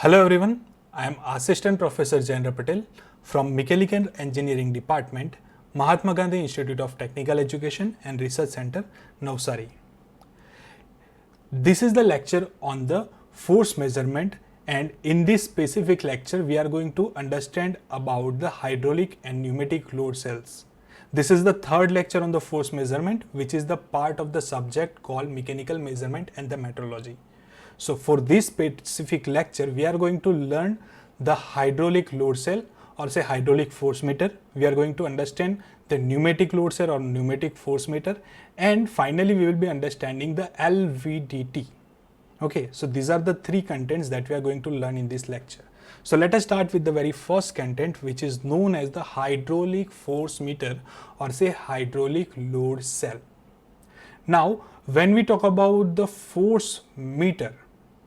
Hello everyone, I am Assistant Professor Jayendra Patel from Mechanical Engineering Department, Mahatma Gandhi Institute of Technical Education and Research Center, Navsari. This is the lecture on the force measurement, and in this specific lecture we are going to understand about the hydraulic and pneumatic load cells. This is the third lecture on the force measurement, which is the part of the subject called mechanical measurement and the metrology. So for this specific lecture, we are going to learn the hydraulic load cell or say hydraulic force meter. We are going to understand the pneumatic load cell or pneumatic force meter, and finally we will be understanding the LVDT. Okay, so these are the three contents that we are going to learn in this lecture. So let us start with the very first content, which is known as the hydraulic force meter or say hydraulic load cell. Now, when we talk about the force meter,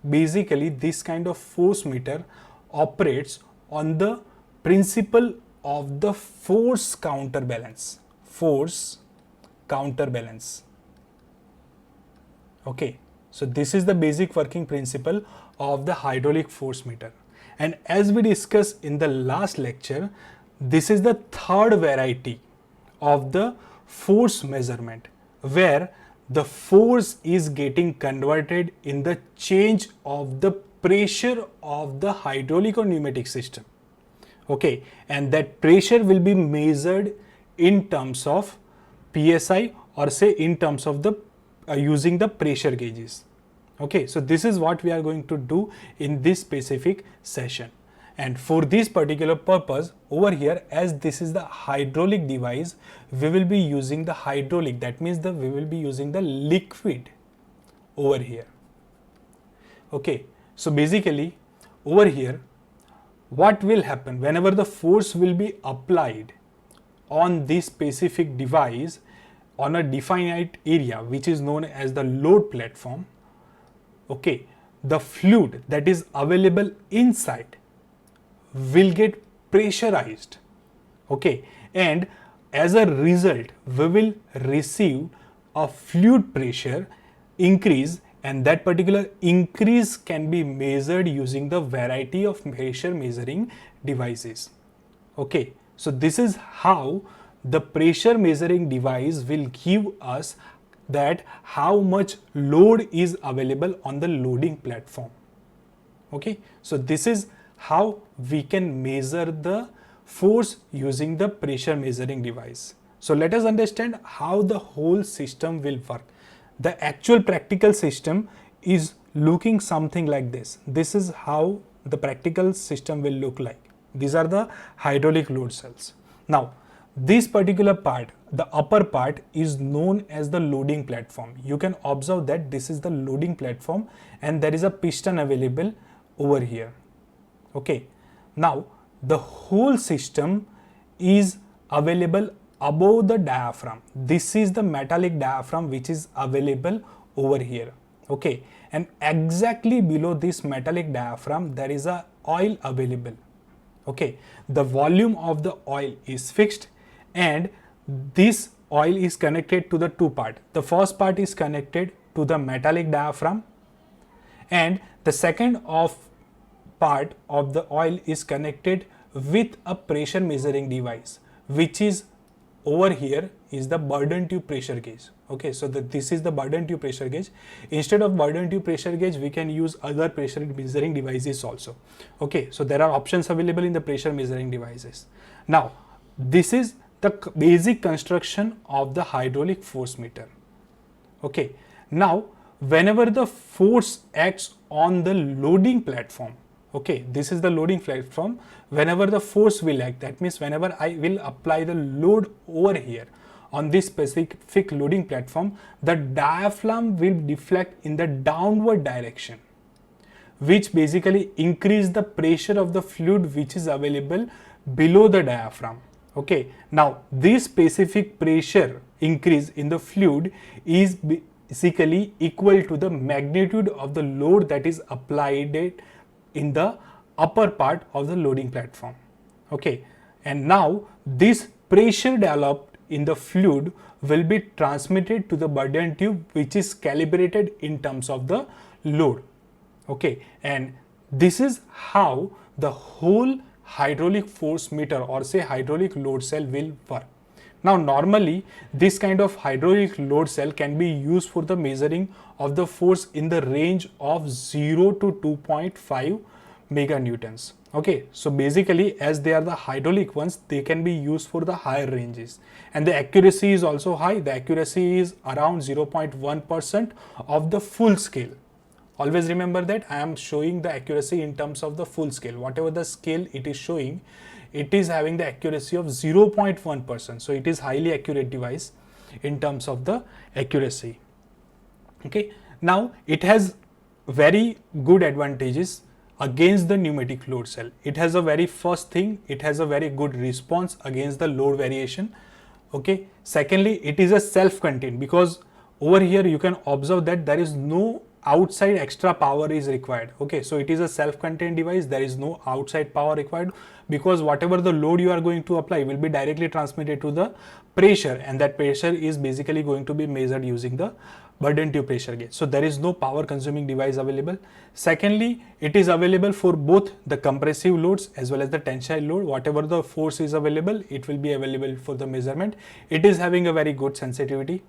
basically this kind of force meter operates on the principle of the force counterbalance. Force counterbalance. Okay, so this is the basic working principle of the hydraulic force meter. And as we discussed in the last lecture, this is the third variety of the force measurement, where the force is getting converted in the change of the pressure of the hydraulic or pneumatic system. Okay, and that pressure will be measured in terms of PSI or say in terms of the using the pressure gauges. Okay, so this is what we are going to do in this specific session. And for this particular purpose, over here, as this is the hydraulic device, we will be using the hydraulic. That means we will be using the liquid over here. Okay, so basically over here, what will happen whenever the force will be applied on this specific device on a definite area, which is known as the load platform. Okay, the fluid that is available inside will get pressurized. Okay, and as a result we will receive a fluid pressure increase, and that particular increase can be measured using the variety of pressure measuring devices. Okay, so this is how the pressure measuring device will give us that how much load is available on the loading platform. Okay, so this is how we can measure the force using the pressure measuring device. So let us understand how the whole system will work. The actual practical system is looking something like this. This is how the practical system will look like. These are the hydraulic load cells. Now, this particular part, the upper part, is known as the loading platform. You can observe that this is the loading platform and there is a piston available over here. Okay, now the whole system is available above the diaphragm. This is the metallic diaphragm which is available over here. Okay, and exactly below this metallic diaphragm there is a oil available. Okay, the volume of the oil is fixed, and this oil is connected to the two parts. The first part is connected to the metallic diaphragm, and the second part of the oil is connected with a pressure measuring device, which is over here is the Bourdon tube pressure gauge. Okay, so this is the Bourdon tube pressure gauge. Instead of Bourdon tube pressure gauge, we can use other pressure measuring devices also. Okay, so there are options available in the pressure measuring devices. Now, this is the basic construction of the hydraulic force meter. Okay, now whenever the force acts on the loading platform, okay, this is the loading platform. Whenever the force will act, that means whenever I will apply the load over here on this specific loading platform, the diaphragm will deflect in the downward direction, which basically increase the pressure of the fluid which is available below the diaphragm. Okay, now this specific pressure increase in the fluid is basically equal to the magnitude of the load that is applied in the upper part of the loading platform. Okay, and now this pressure developed in the fluid will be transmitted to the Bourdon tube, which is calibrated in terms of the load. Okay, and this is how the whole hydraulic force meter or say hydraulic load cell will work. Now normally this kind of hydraulic load cell can be used for the measuring of the force in the range of 0 to 2.5 meganewtons. Okay, so basically as they are the hydraulic ones, they can be used for the higher ranges, and the accuracy is also high. The accuracy is around 0.1% of the full scale. Always remember that I am showing the accuracy in terms of the full scale. Whatever the scale it is showing, it is having the accuracy of 0.1%. So it is highly accurate device in terms of the accuracy. Okay, now it has very good advantages against the pneumatic load cell. It has a very first thing, it has a very good response against the load variation. Okay, secondly, it is a self-contained, because over here you can observe that there is no outside extra power is required. Okay, so it is a self-contained device. There is no outside power required, because whatever the load you are going to apply will be directly transmitted to the pressure, and that pressure is basically going to be measured using the burden tube pressure gauge. So there is no power consuming device available. Secondly, it is available for both the compressive loads as well as the tensile load. Whatever the force is available, it will be available for the measurement. It is having a very good sensitivity,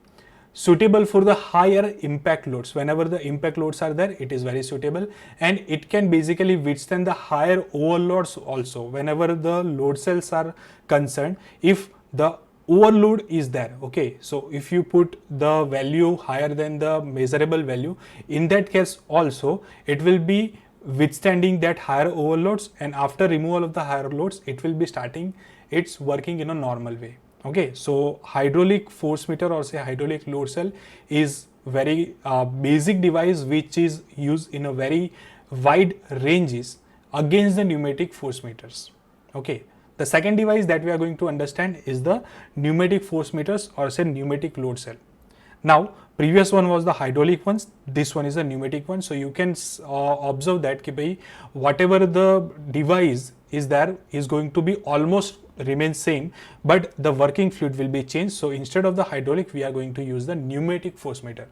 suitable for the higher impact loads. Whenever the impact loads are there, it is very suitable, and it can basically withstand the higher overloads also. Whenever the load cells are concerned, if the overload is there, okay, so if you put the value higher than the measurable value, in that case also it will be withstanding that higher overloads, and after removal of the higher loads, it will be starting its working in a normal way. Okay, so hydraulic force meter or say hydraulic load cell is very basic device which is used in a very wide ranges against the pneumatic force meters. Okay, the second device that we are going to understand is the pneumatic force meters or say pneumatic load cell. Now previous one was the hydraulic ones, this one is a pneumatic one. So you can observe that ki whatever the device is there is going to be almost remain same, but the working fluid will be changed. So instead of the hydraulic, we are going to use the pneumatic force meter.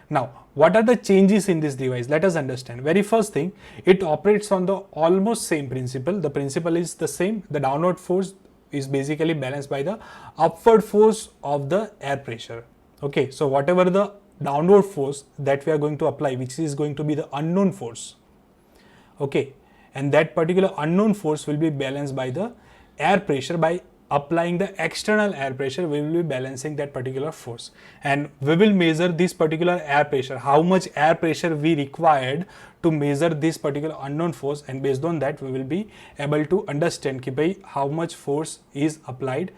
Now what are the changes in this device? Let us understand. Very first thing, it operates on the almost same principle. The principle is the same. The downward force is basically balanced by the upward force of the air pressure. Okay, so whatever the downward force that we are going to apply, which is going to be the unknown force, okay, and that particular unknown force will be balanced by the air pressure. By applying the external air pressure, we will be balancing that particular force, and we will measure this particular air pressure, how much air pressure we required to measure this particular unknown force, and based on that we will be able to understand ki bhai how much force is applied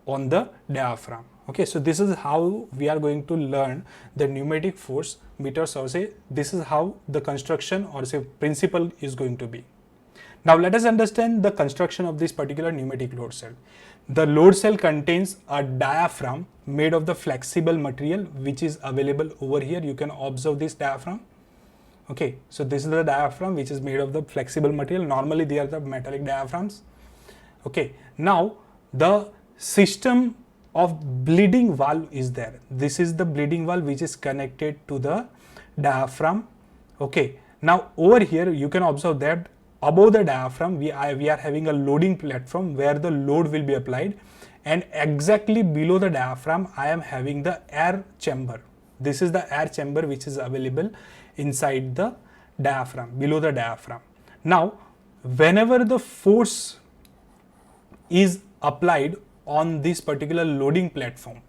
on the diaphragm. Okay, so this is how we are going to learn the pneumatic force meters, or say this is how the construction or say principle is going to be. Now let us understand the construction of this particular pneumatic load cell. The load cell contains a diaphragm made of the flexible material which is available over here. You can observe this diaphragm. Okay, so this is the diaphragm which is made of the flexible material. Normally they are the metallic diaphragms. Okay, now the system of bleeding valve is there. This is the bleeding valve which is connected to the diaphragm. Okay, now over here you can observe that above the diaphragm we are having a loading platform where the load will be applied, and exactly below the diaphragm I am having the air chamber. This is the air chamber which is available inside the diaphragm, below the diaphragm. Now whenever the force is applied on this particular loading platform,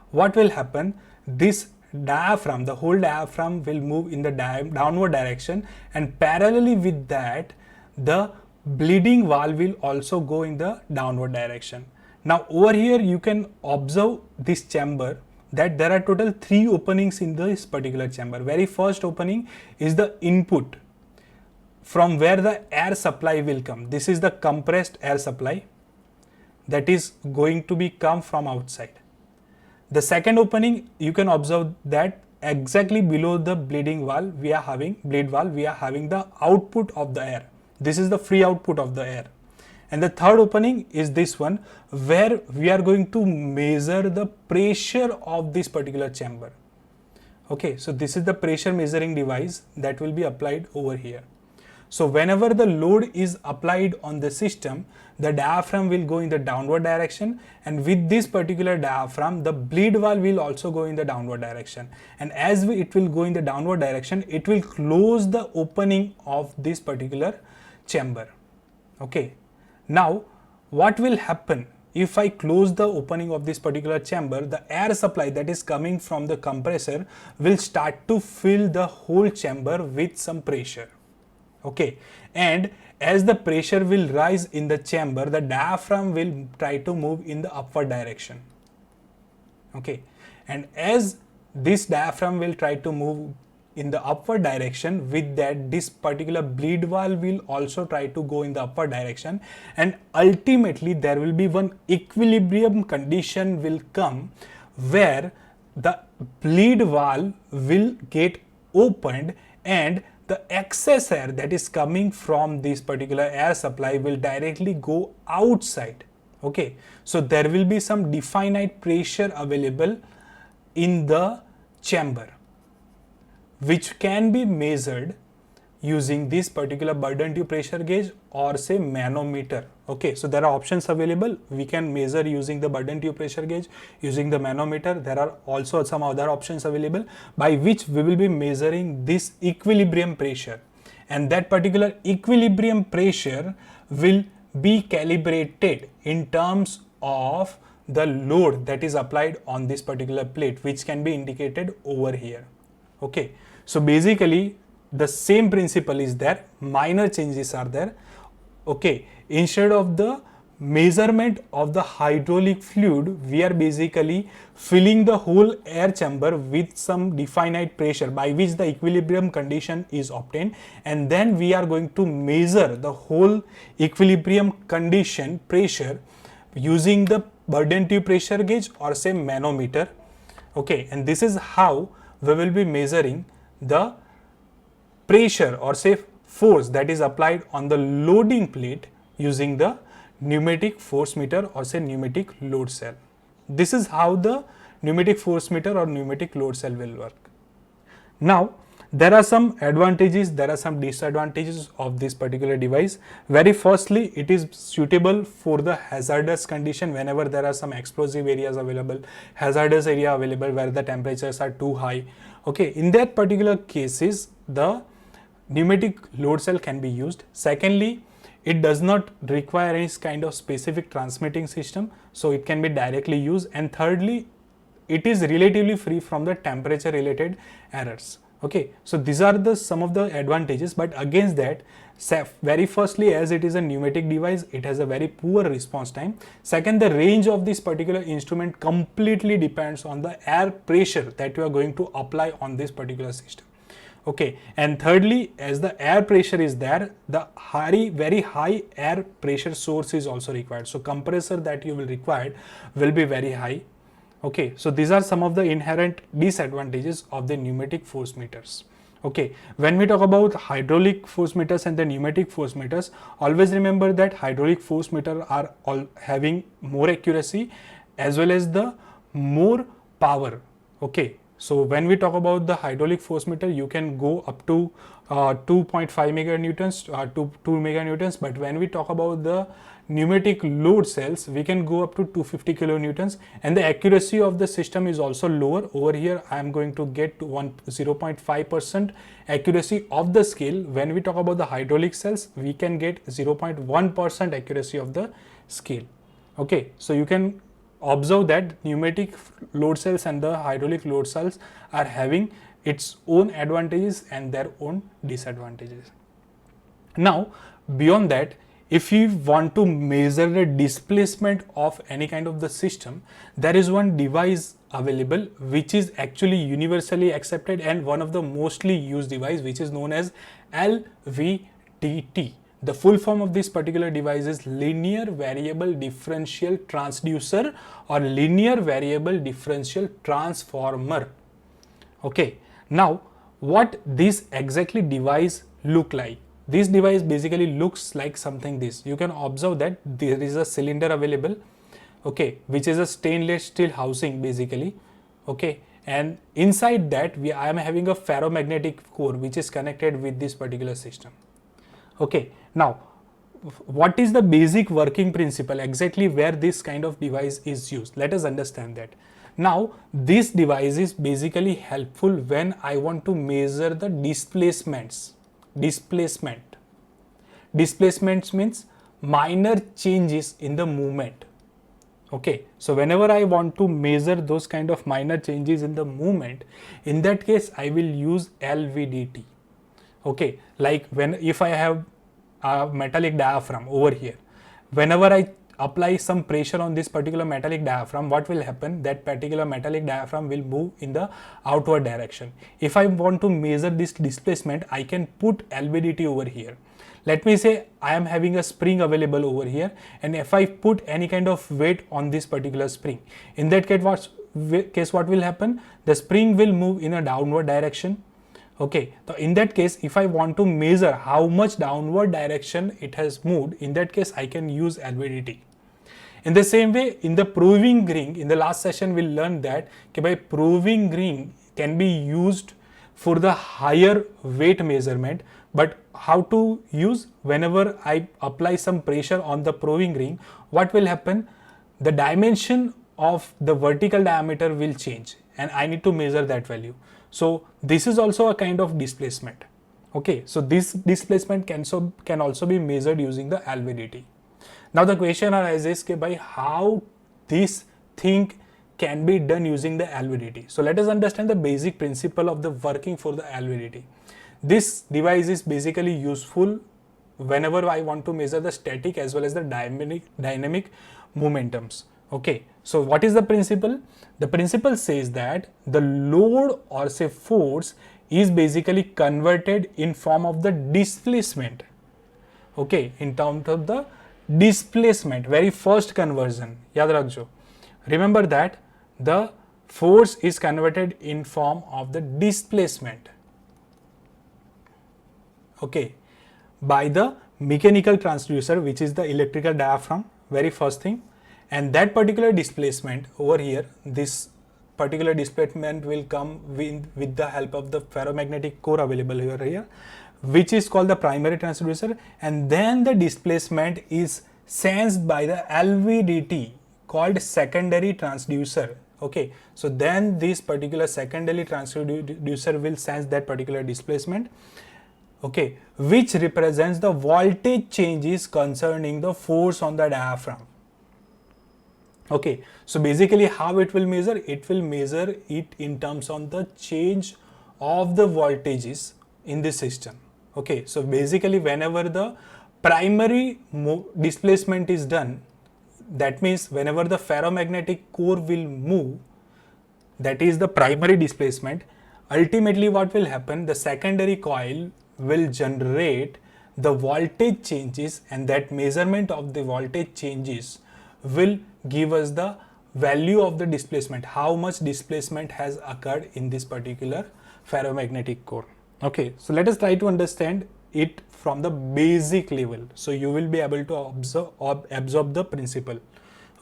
what will happen? This diaphragm, the whole diaphragm will move in the downward direction, and parallelly with that the bleeding valve will also go in the downward direction. Now over here you can observe this chamber that there are total 3 openings in this particular chamber. Very first opening is the input from where the air supply will come. This is the compressed air supply that is going to be come from outside. The second opening, you can observe that exactly below the bleeding valve we are having the output of the air. This is the free output of the air. And the third opening is this one where we are going to measure the pressure of this particular chamber. Okay, so this is the pressure measuring device that will be applied over here. So whenever the load is applied on the system, the diaphragm will go in the downward direction, and with this particular diaphragm, the bleed valve will also go in the downward direction. And as it will go in the downward direction, it will close the opening of this particular chamber. Okay. Now, what will happen if I close the opening of this particular chamber? The air supply that is coming from the compressor will start to fill the whole chamber with some pressure. Okay, and as the pressure will rise in the chamber, the diaphragm will try to move in the upward direction. Okay, and as this diaphragm will try to move in the upward direction, with that this particular bleed valve will also try to go in the upward direction, and ultimately there will be one equilibrium condition will come where the bleed valve will get opened and the excess air that is coming from this particular air supply will directly go outside. Okay, so there will be some definite pressure available in the chamber, which can be measured using this particular burden tube pressure gauge or say manometer. Okay, so there are options available. We can measure using the burden tube pressure gauge, using the manometer. There are also some other options available by which we will be measuring this equilibrium pressure, and that particular equilibrium pressure will be calibrated in terms of the load that is applied on this particular plate, which can be indicated over here. Okay, so basically the same principle is there, minor changes are there. Okay, instead of the measurement of the hydraulic fluid, we are basically filling the whole air chamber with some definite pressure by which the equilibrium condition is obtained, and then we are going to measure the whole equilibrium condition pressure using the burden tube pressure gauge or say manometer. Okay, and this is how we will be measuring the pressure or say force that is applied on the loading plate using the pneumatic force meter or say pneumatic load cell. This is how the pneumatic force meter or pneumatic load cell will work. Now, there are some advantages, there are some disadvantages of this particular device. Very firstly, it is suitable for the hazardous condition whenever there are some explosive areas available, hazardous area available where the temperatures are too high. Okay, in that particular cases, the pneumatic load cell can be used. Secondly, it does not require any kind of specific transmitting system, so it can be directly used. And thirdly, it is relatively free from the temperature related errors. Okay, so these are the some of the advantages, but against that, very firstly, as it is a pneumatic device, it has a very poor response time. Second, the range of this particular instrument completely depends on the air pressure that you are going to apply on this particular system. Okay, and thirdly, as the air pressure is there, the very high air pressure source is also required. So compressor that you will require will be very high. Okay, so these are some of the inherent disadvantages of the pneumatic force meters. Okay, when we talk about hydraulic force meters and the pneumatic force meters, always remember that hydraulic force meters are all having more accuracy as well as the more power. Okay, so when we talk about the hydraulic force meter, you can go up to 2.5 meganewtons to 2 meganewtons, but when we talk about the pneumatic load cells, we can go up to 250 kilonewtons, and the accuracy of the system is also lower. Over here I am going to get to 0.5% accuracy of the scale. When we talk about the hydraulic cells, we can get 0.1% accuracy of the scale. Okay, so you can observe that pneumatic load cells and the hydraulic load cells are having its own advantages and their own disadvantages. Now, beyond that, if you want to measure the displacement of any kind of the system, there is one device available which is actually universally accepted and one of the mostly used device, which is known as LVDT. The full form of this particular device is linear variable differential transducer or linear variable differential transformer. Okay, now what this exactly device look like? This device basically looks like something this. You can observe that there is a cylinder available, okay, which is a stainless steel housing basically, okay, and inside that I am having a ferromagnetic core which is connected with this particular system. Okay, now what is the basic working principle exactly where this kind of device is used? Let us understand that. Now this device is basically helpful when I want to measure the displacements. Displacements means minor changes in the movement. Okay, so whenever I want to measure those kind of minor changes in the movement, in that case I will use LVDT. Okay, like if I have a metallic diaphragm over here, whenever I apply some pressure on this particular metallic diaphragm, what will happen? That particular metallic diaphragm will move in the outward direction. If I want to measure this displacement, I can put LVDT over here. Let me say I am having a spring available over here, and if I put any kind of weight on this particular spring, in that case what will happen? The spring will move in a downward direction. Okay, so in that case, if I want to measure how much downward direction it has moved, in that case I can use LVDT. In the same way, in the proving ring, in the last session we learned that by proving ring can be used for the higher weight measurement. But how to use? Whenever I apply some pressure on the proving ring, what will happen? The dimension of the vertical diameter will change, and I need to measure that value. So this is also a kind of displacement. Okay, so this displacement can also be measured using the LVDT. Now the question arises by how this thing can be done using the LVDT. So let us understand the basic principle of the working for the LVDT. This device is basically useful whenever I want to measure the static as well as the dynamic momentums. Okay, so what is the principle? The principle says that the load or say force is basically converted in form of the displacement. Okay, in terms of the displacement, very first conversion, yaad rakhjo. Remember that the force is converted in form of the displacement. Okay, by the mechanical transducer, which is the electrical diaphragm, very first thing. And that particular displacement over here, this particular displacement will come with the help of the ferromagnetic core available over here, which is called the primary transducer. And then the displacement is sensed by the LVDT called secondary transducer. Okay, so then this particular secondary transducer will sense that particular displacement. Okay, which represents the voltage changes concerning the force on the diaphragm. Okay, so basically how it will measure? It will measure it in terms of the change of the voltages in the system. Okay, so basically whenever the primary displacement is done, that means whenever the ferromagnetic core will move, that is the primary displacement. Ultimately what will happen? The secondary coil will generate the voltage changes, and that measurement of the voltage changes will give us the value of the displacement, how much displacement has occurred in this particular ferromagnetic core. Okay, so let us try to understand it from the basic level, so you will be able to absorb the principle.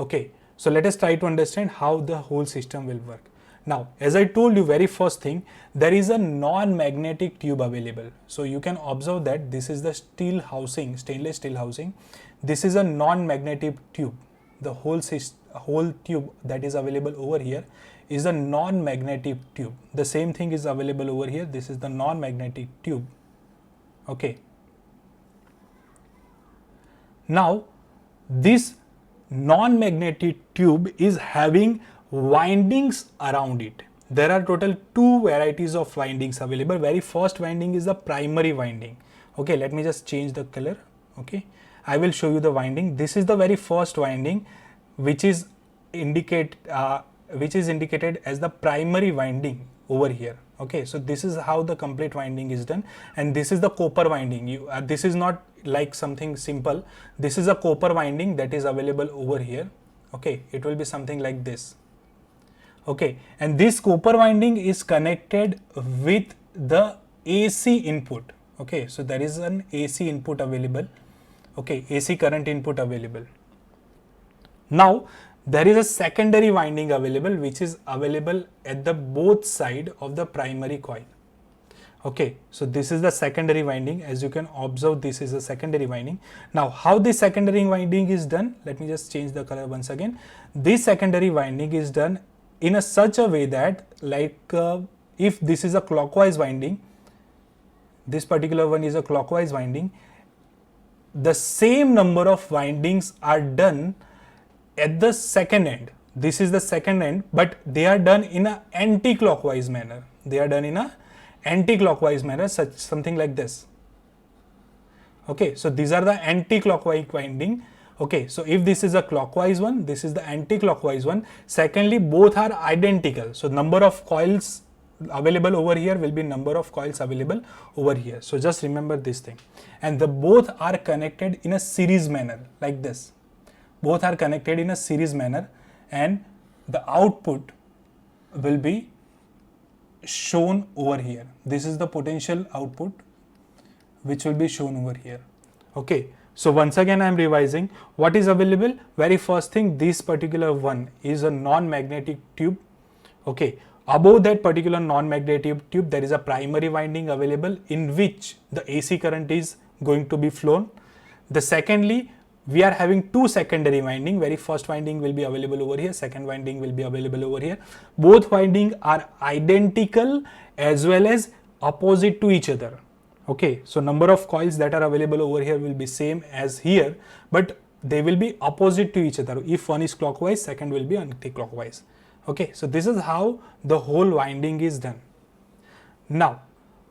Okay, so let us try to understand how the whole system will work. Now, as I told you, very first thing, there is a non-magnetic tube available. So you can observe that this is the steel housing, stainless steel housing. This is a non-magnetic tube. The whole tube that is available over here is a non-magnetic tube. The same thing is available over here. This is the non-magnetic tube. Okay. Now, this non-magnetic tube is having windings around it. There are total two varieties of windings available. Very first winding is the primary winding. Okay, let me just change the color. Okay, I will show you the winding. This is the very first winding, which is indicated as the primary winding over here. Okay, so this is how the complete winding is done, and this is the copper winding. This is not like something simple. This is a copper winding that is available over here. Okay, it will be something like this. Okay, and this copper winding is connected with the AC input. Okay, so there is an AC input available. Okay, AC current input available. Now there is a secondary winding available, which is available at the both side of the primary coil. Okay, so this is the secondary winding. As you can observe, this is the secondary winding. Now, how this secondary winding is done? Let me just change the color once again. This secondary winding is done in a such a way that, like, if this is a clockwise winding, this particular one is a clockwise winding, the same number of windings are done at the second end. This is the second end, but they are done in a anti-clockwise manner. They are done in a anti-clockwise manner, such something like this. Okay, so these are the anti-clockwise winding. Okay, so if this is a clockwise one, this is the anti-clockwise one. Secondly, both are identical. So number of coils available over here will be number of coils available over here. So just remember this thing. And the both are connected in a series manner like this. Both are connected in a series manner, and the output will be shown over here. This is the potential output which will be shown over here. Okay, so once again I am revising what is available. Very first thing, this particular one is a non-magnetic tube. Okay, above that particular non-magnetic tube there is a primary winding available in which the AC current is going to be flown. The secondly, we are having two secondary winding. Very first winding will be available over here, second winding will be available over here. Both winding are identical as well as opposite to each other. Okay, so number of coils that are available over here will be same as here, but they will be opposite to each other. If one is clockwise, second will be anti-clockwise. Okay, so this is how the whole winding is done. Now,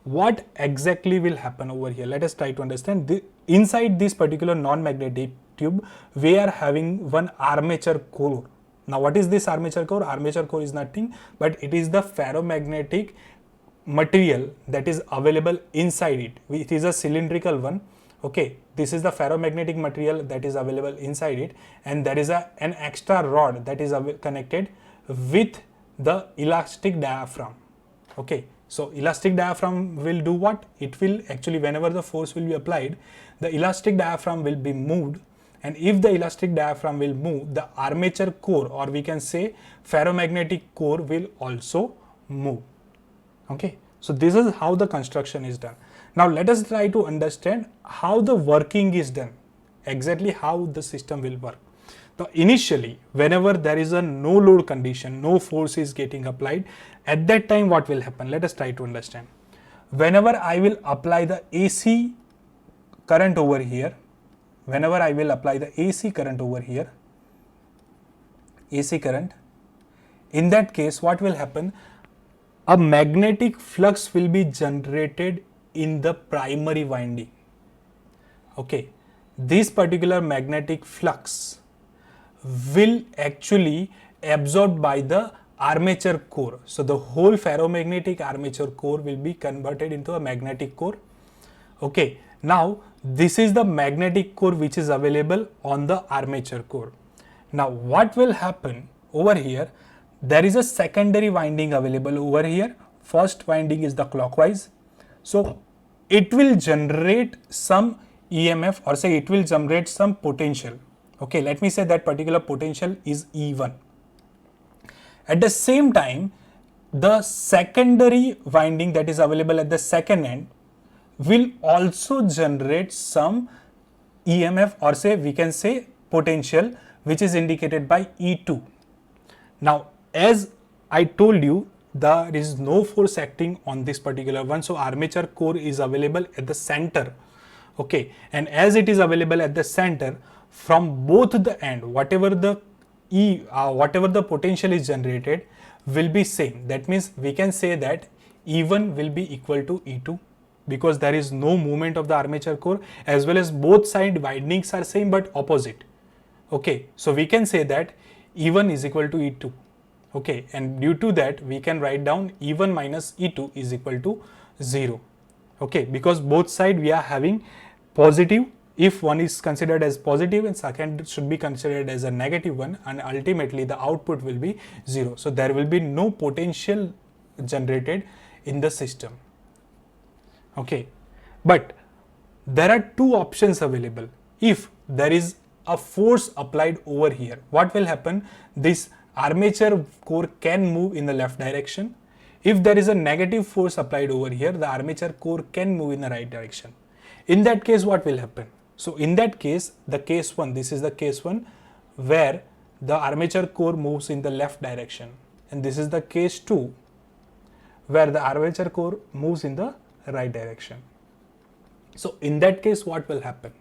what exactly will happen over here? Let us try to understand. Inside this particular non-magnetic tube, we are having one armature core. Now, what is this armature core? Armature core is nothing but it is the ferromagnetic material that is available inside it. It is a cylindrical one. Okay, this is the ferromagnetic material that is available inside it, and there is an extra rod that is connected with the elastic diaphragm. Okay, so elastic diaphragm will do what? It will actually, whenever the force will be applied, the elastic diaphragm will be moved, and if the elastic diaphragm will move, the armature core, or we can say ferromagnetic core, will also move. Okay, so this is how the construction is done. Now let us try to understand how the working is done, exactly how the system will work. Now initially, whenever there is a no load condition, no force is getting applied, at that time what will happen? Let us try to understand. Whenever I will apply the AC current over here, whenever I will apply the AC current over here, AC current, in that case what will happen? A magnetic flux will be generated in the primary winding. Okay, this particular magnetic flux will actually absorbed by the armature core. So the whole ferromagnetic armature core will be converted into a magnetic core. Okay, now this is the magnetic core which is available on the armature core. Now what will happen over here? There is a secondary winding available over here. First winding is the clockwise. So it will generate some EMF, or say it will generate some potential. Okay, let me say that particular potential is E1. At the same time, the secondary winding that is available at the second end will also generate some EMF, or say we can say potential, which is indicated by E2. Now, as I told you, there is no force acting on this particular one, so armature core is available at the center. Okay, and as it is available at the center, from both the end, whatever the whatever the potential is generated will be same. That means we can say that E1 will be equal to E2, because there is no movement of the armature core, as well as both side windings are same but opposite. Okay, so we can say that E1 is equal to E2. Okay, and due to that we can write down E1 minus E2 is equal to 0. Okay, because both side we are having positive. If one is considered as positive and second should be considered as a negative one, and ultimately the output will be 0. So there will be no potential generated in the system. Okay, but there are two options available. If there is a force applied over here, what will happen? This armature core can move in the left direction. if there is a negative force applied over here, the armature core can move in the right direction. In that case, what will happen? So in that case, the case 1, this is the case 1 where the armature core moves in the left direction, and this is the case 2 where the armature core moves in the right direction. So in that case, what will happen?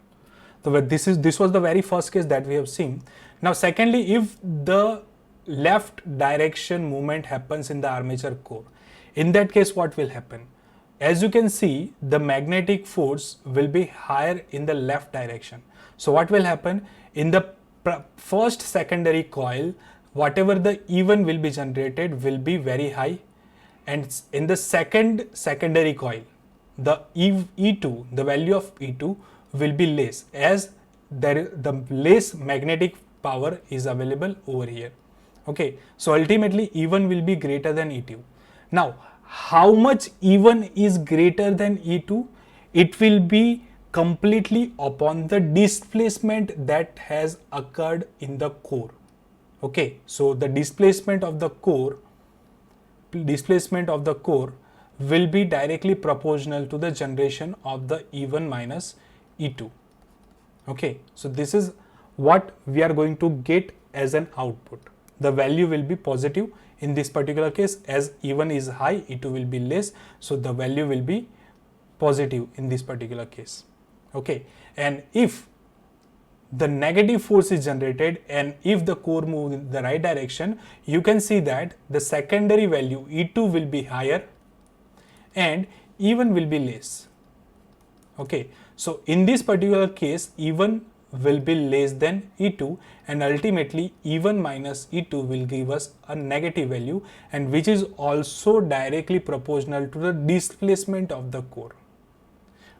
So this was the very first case that we have seen. Now secondly, if the left direction movement happens in the armature core, in that case what will happen? As you can see, the magnetic force will be higher in the left direction. So what will happen? In the first secondary coil, whatever the E1 will be generated will be very high, and in the second secondary coil, the E2, the value of E2 will be less, as the less magnetic power is available over here. Okay, so ultimately E1 will be greater than E2. Now, how much E1 is greater than E2? It will be completely upon the displacement that has occurred in the core. Okay, so the displacement of the core will be directly proportional to the generation of the E1 minus E2. Okay, so this is what we are going to get as an output. The value will be positive in this particular case, as E1 is high, E2 will be less, so the value will be positive in this particular case. Okay, and if the negative force is generated and if the core moves in the right direction, you can see that the secondary value E2 will be higher and E1 will be less. Okay, so in this particular case, E1 will be less than E2, and ultimately E1 minus E2 will give us a negative value, and which is also directly proportional to the displacement of the core.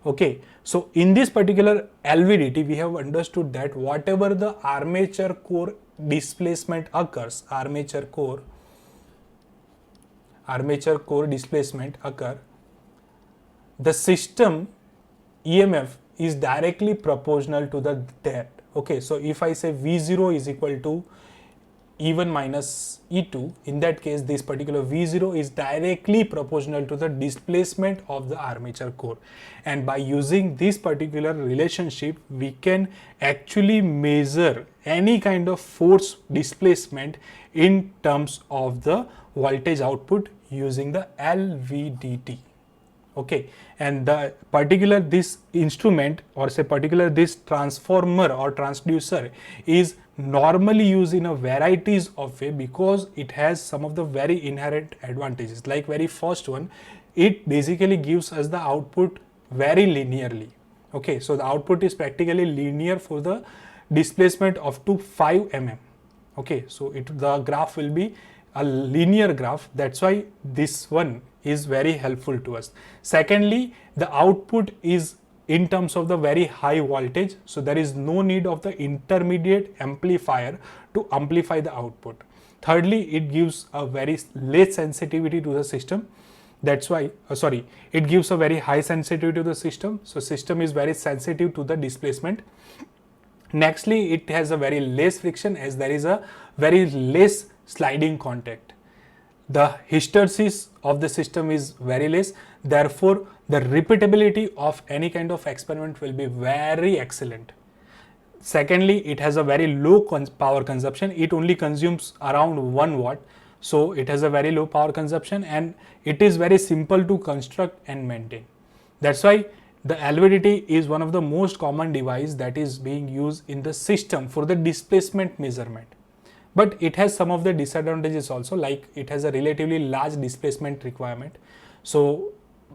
Okay, so in this particular LVDT, we have understood that whatever the armature core displacement occurs, armature core displacement occur, the system EMF is directly proportional to that. Okay, so if I say V0 is equal to E1 minus E2, in that case this particular V0 is directly proportional to the displacement of the armature core, and by using this particular relationship we can actually measure any kind of force displacement in terms of the voltage output using the LVDT. Okay, and the particular this instrument, or say particular this transformer or transducer, is normally used in a varieties of way because it has some of the very inherent advantages. Like very first one, it basically gives us the output very linearly. Okay, so the output is practically linear for the displacement of to 5 mm. Okay, so the graph will be a linear graph. That's why this one is very helpful to us. Secondly, the output is in terms of the very high voltage, so there is no need of the intermediate amplifier to amplify the output. Thirdly, it gives a very less sensitivity to the system. That's why, it gives a very high sensitivity to the system. So system is very sensitive to the displacement. Nextly, it has a very less friction, as there is a very less sliding contact. The hysteresis of the system is very less, therefore the repeatability of any kind of experiment will be very excellent. Secondly, it has a very low power consumption. It only consumes around 1 watt, so it has a very low power consumption, and it is very simple to construct and maintain. That's why the LVDT is one of the most common device that is being used in the system for the displacement measurement. But it has some of the disadvantages also, like it has a relatively large displacement requirement. So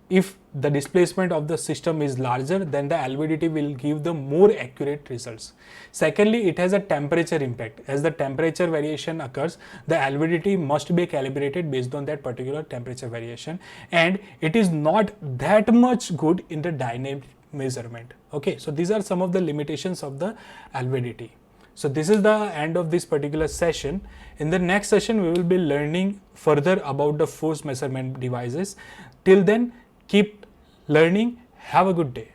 if the displacement of the system is larger, then the LVDT will give the more accurate results. Secondly, it has a temperature impact. As the temperature variation occurs, the LVDT must be calibrated based on that particular temperature variation, and it is not that much good in the dynamic measurement. Okay, so these are some of the limitations of the LVDT. So this is the end of this particular session. In the next session, we will be learning further about the force measurement devices. Till then, keep learning. Have a good day.